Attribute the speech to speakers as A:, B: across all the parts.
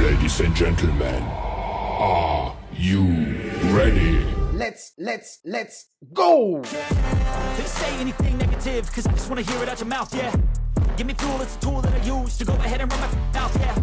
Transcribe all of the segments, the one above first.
A: Ladies and gentlemen, are you ready?
B: Let's go!
C: Didn't say anything negative, cause I just wanna hear it out your mouth, yeah. Give me fuel, it's a tool that I use to go ahead and run my mouth, yeah.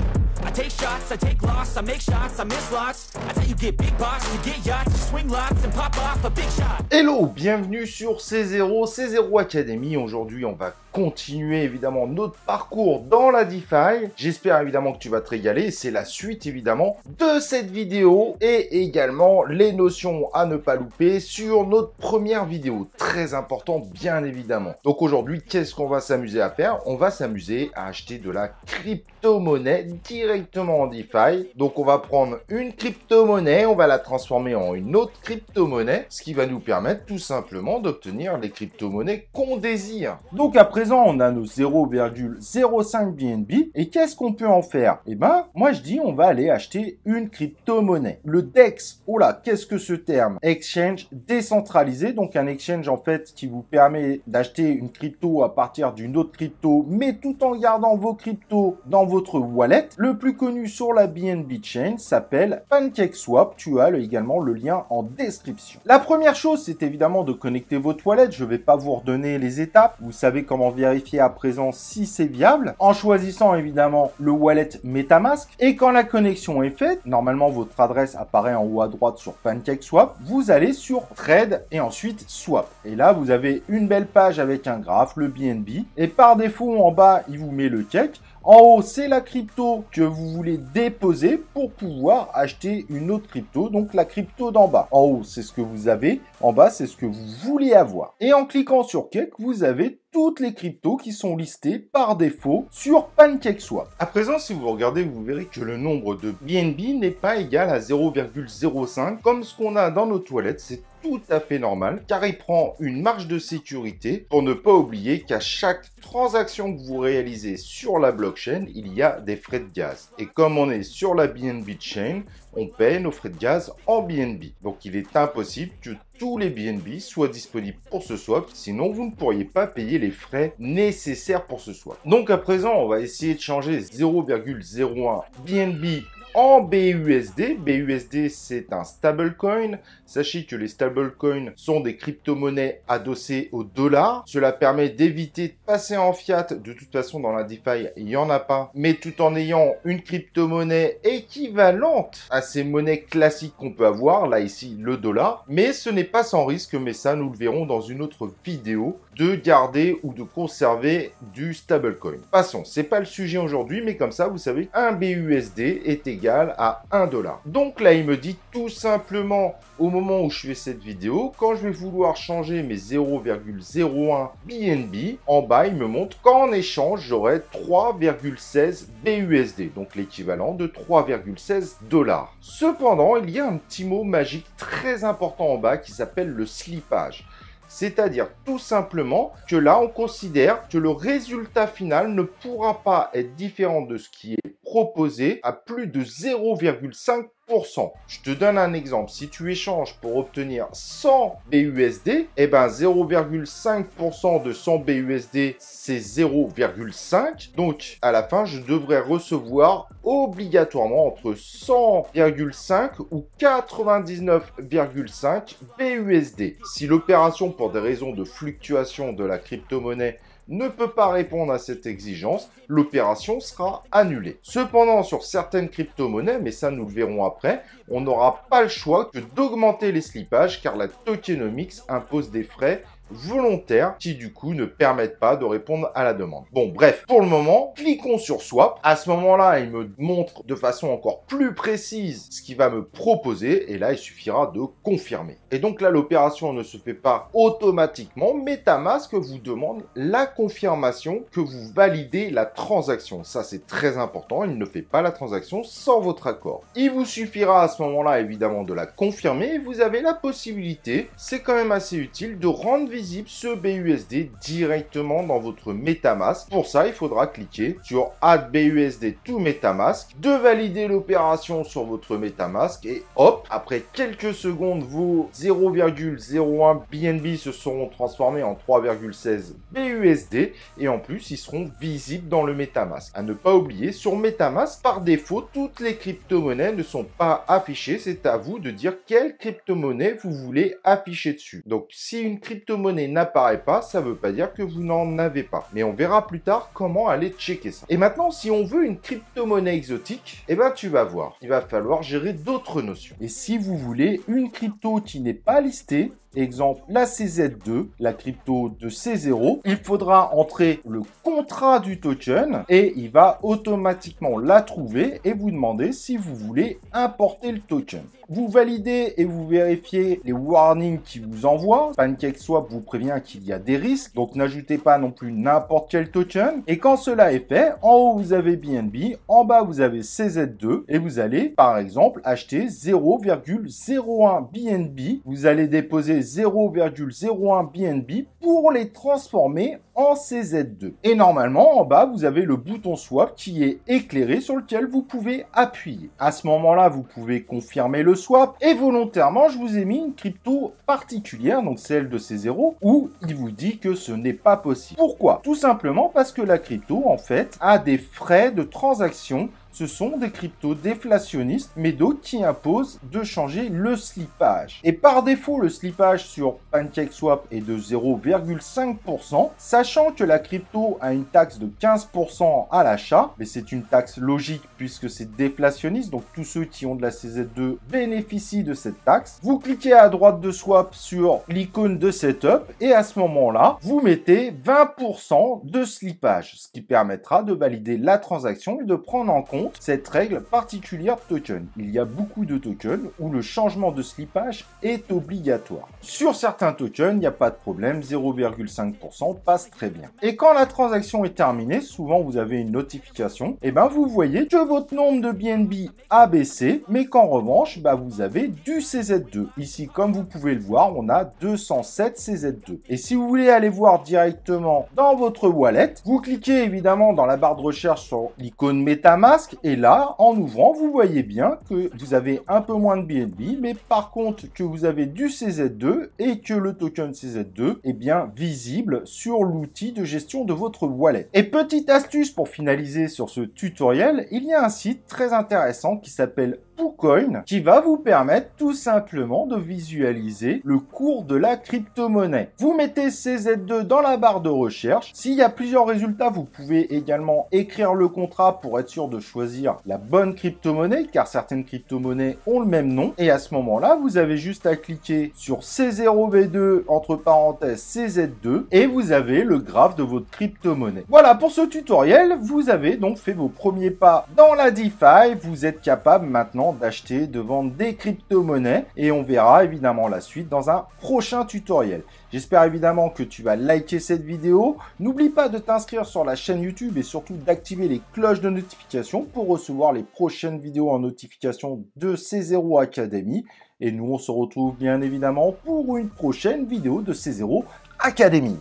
C: I take shots, I take loss, I make shots, I miss lots. That's how you get big box, you get yachts, you swing lots and pop off a big shot.
B: Hello, bienvenue sur C0 Academy. Aujourd'hui, on va continuer évidemment notre parcours dans la DeFi. J'espère évidemment que tu vas te régaler. C'est la suite évidemment de cette vidéo et également les notions à ne pas louper sur notre première vidéo. Très important bien évidemment. Donc aujourd'hui, qu'est-ce qu'on va s'amuser à faire? On va s'amuser à acheter de la crypto-monnaie directement en DeFi. Donc on va prendre une crypto-monnaie, on va la transformer en une autre crypto-monnaie, ce qui va nous permettre tout simplement d'obtenir les crypto-monnaies qu'on désire. Donc à présent, on a nos 0,05 BNB et qu'est-ce qu'on peut en faire? Eh ben, moi je dis on va aller acheter une crypto-monnaie. Le DEX, oh là, qu'est-ce que ce terme? Exchange décentralisé, donc un exchange en fait qui vous permet d'acheter une crypto à partir d'une autre crypto, mais tout en gardant vos cryptos dans votre wallet. Le plus connu sur la BNB Chain s'appelle PancakeSwap. Tu as également le lien en description. La première chose, c'est évidemment de connecter votre wallet. Je ne vais pas vous redonner les étapes. Vous savez comment vérifier à présent si c'est viable en choisissant évidemment le wallet MetaMask. Et quand la connexion est faite, normalement votre adresse apparaît en haut à droite sur PancakeSwap. Vous allez sur Trade et ensuite Swap. Et là, vous avez une belle page avec un graphe, le BNB. Et par défaut, en bas, il vous met le cake. En haut, c'est la crypto que vous voulez déposer pour pouvoir acheter une autre crypto, donc la crypto d'en bas. En haut, c'est ce que vous avez. En bas, c'est ce que vous voulez avoir. Et en cliquant sur Cake, vous avez toutes les cryptos qui sont listées par défaut sur PancakeSwap. À présent, si vous regardez, vous verrez que le nombre de BNB n'est pas égal à 0,05 comme ce qu'on a dans nos toilettes. C'est tout à fait normal car il prend une marge de sécurité pour ne pas oublier qu'à chaque transaction que vous réalisez sur la blockchain, il y a des frais de gaz. Et comme on est sur la BNB Chain, on paie nos frais de gaz en BNB. Donc il est impossible que tous les BNB soient disponibles pour ce swap, sinon vous ne pourriez pas payer les frais nécessaires pour ce swap. Donc à présent, on va essayer de changer 0,01 BNB en BUSD. BUSD, c'est un stablecoin. Sachez que les stablecoins sont des crypto-monnaies adossées au dollar. Cela permet d'éviter de passer en fiat. De toute façon, dans la DeFi, il n'y en a pas. Mais tout en ayant une crypto-monnaie équivalente à ces monnaies classiques qu'on peut avoir. Là, ici, le dollar. Mais ce n'est pas sans risque, mais ça, nous le verrons dans une autre vidéo, de garder ou de conserver du stablecoin. Passons, c'est pas le sujet aujourd'hui, mais comme ça, vous savez, un BUSD est égal à 1 dollar. Donc là, il me dit tout simplement, au moment où je fais cette vidéo, quand je vais vouloir changer mes 0,01 BNB, en bas, il me montre qu'en échange, j'aurai 3,16 BUSD, donc l'équivalent de 3,16 dollars. Cependant, il y a un petit mot magique très important en bas qui s'appelle le slippage. C'est-à-dire tout simplement que là, on considère que le résultat final ne pourra pas être différent de ce qui est proposé à plus de 0,5%. Je te donne un exemple. Si tu échanges pour obtenir 100 BUSD, eh ben 0,5% de 100 BUSD, c'est 0,5. Donc, à la fin, je devrais recevoir obligatoirement entre 100,5 ou 99,5 BUSD. Si l'opération, pour des raisons de fluctuation de la crypto-monnaie, ne peut pas répondre à cette exigence, l'opération sera annulée. Cependant, sur certaines crypto-monnaies, mais ça nous le verrons après, on n'aura pas le choix que d'augmenter les slippages car la tokenomics impose des frais volontaires qui du coup ne permettent pas de répondre à la demande. Bon bref, pour le moment, cliquons sur Swap. À ce moment-là, il me montre de façon encore plus précise ce qu'il va me proposer et là, il suffira de confirmer. Et donc là, l'opération ne se fait pas automatiquement. MetaMask vous demande la confirmation que vous validez la transaction. Ça, c'est très important. Il ne fait pas la transaction sans votre accord. Il vous suffira à ce moment-là, évidemment, de la confirmer et vous avez la possibilité, c'est quand même assez utile, de rendre visite visible ce BUSD directement dans votre MetaMask. Pour ça, il faudra cliquer sur Add BUSD to MetaMask, de valider l'opération sur votre MetaMask et hop, après quelques secondes, vos 0,01 BNB se seront transformés en 3,16 BUSD et en plus, ils seront visibles dans le MetaMask. À ne pas oublier, sur MetaMask, par défaut, toutes les crypto-monnaies ne sont pas affichées. C'est à vous de dire quelle crypto-monnaie vous voulez afficher dessus. Donc, si une crypto-monnaie n'apparaît pas, ça ne veut pas dire que vous n'en avez pas. Mais on verra plus tard comment aller checker ça. Et maintenant, si on veut une crypto-monnaie exotique, eh ben, tu vas voir. Il va falloir gérer d'autres notions. Et si vous voulez une crypto qui n'est pas listée, exemple la CZ2, la crypto de C0, il faudra entrer le contrat du token et il va automatiquement la trouver et vous demander si vous voulez importer le token. Vous validez et vous vérifiez les warnings qu'il vous envoie. PancakeSwap vous prévient qu'il y a des risques, donc n'ajoutez pas non plus n'importe quel token. Et quand cela est fait, en haut vous avez BNB, en bas vous avez CZ2 et vous allez par exemple acheter 0,01 BNB. Vous allez déposer 0,01 BNB pour les transformer en CZ2. Et normalement, en bas, vous avez le bouton swap qui est éclairé sur lequel vous pouvez appuyer. À ce moment-là, vous pouvez confirmer le swap et volontairement, je vous ai mis une crypto particulière, donc celle de C0, où il vous dit que ce n'est pas possible. Pourquoi? Tout simplement parce que la crypto, en fait, a des frais de transaction. Ce sont des cryptos déflationnistes, mais d'autres qui imposent de changer le slippage. Et par défaut, le slippage sur PancakeSwap est de 0,5%, sachant que la crypto a une taxe de 15% à l'achat, mais c'est une taxe logique puisque c'est déflationniste, donc tous ceux qui ont de la CZ2 bénéficient de cette taxe. Vous cliquez à droite de swap sur l'icône de setup et à ce moment-là, vous mettez 20% de slippage, ce qui permettra de valider la transaction et de prendre en compte cette règle particulière de token. Il y a beaucoup de tokens où le changement de slippage est obligatoire. Sur certains tokens, il n'y a pas de problème, 0,5% passe très bien. Et quand la transaction est terminée, souvent vous avez une notification, et ben vous voyez que votre nombre de BNB a baissé, mais qu'en revanche, vous avez du CZ2. Ici, comme vous pouvez le voir, on a 207 CZ2. Et si vous voulez aller voir directement dans votre wallet, vous cliquez évidemment dans la barre de recherche sur l'icône MetaMask. Et là, en ouvrant, vous voyez bien que vous avez un peu moins de BNB, mais par contre que vous avez du CZ2 et que le token CZ2 est bien visible sur l'outil de gestion de votre wallet. Et petite astuce pour finaliser sur ce tutoriel, il y a un site très intéressant qui s'appelle PooCoin qui va vous permettre tout simplement de visualiser le cours de la crypto-monnaie. Vous mettez CZ2 dans la barre de recherche. S'il y a plusieurs résultats, vous pouvez également écrire le contrat pour être sûr de choisir la bonne crypto-monnaie car certaines crypto-monnaies ont le même nom. Et à ce moment-là, vous avez juste à cliquer sur C0V2 entre parenthèses CZ2 et vous avez le graphe de votre crypto-monnaie. Voilà pour ce tutoriel. Vous avez donc fait vos premiers pas dans la DeFi. Vous êtes capable maintenant d'acheter, de vendre des crypto-monnaies et on verra évidemment la suite dans un prochain tutoriel. J'espère évidemment que tu vas liker cette vidéo. N'oublie pas de t'inscrire sur la chaîne YouTube et surtout d'activer les cloches de notification pour recevoir les prochaines vidéos en notification de C0 Academy. Et nous, on se retrouve bien évidemment pour une prochaine vidéo de C0 Academy.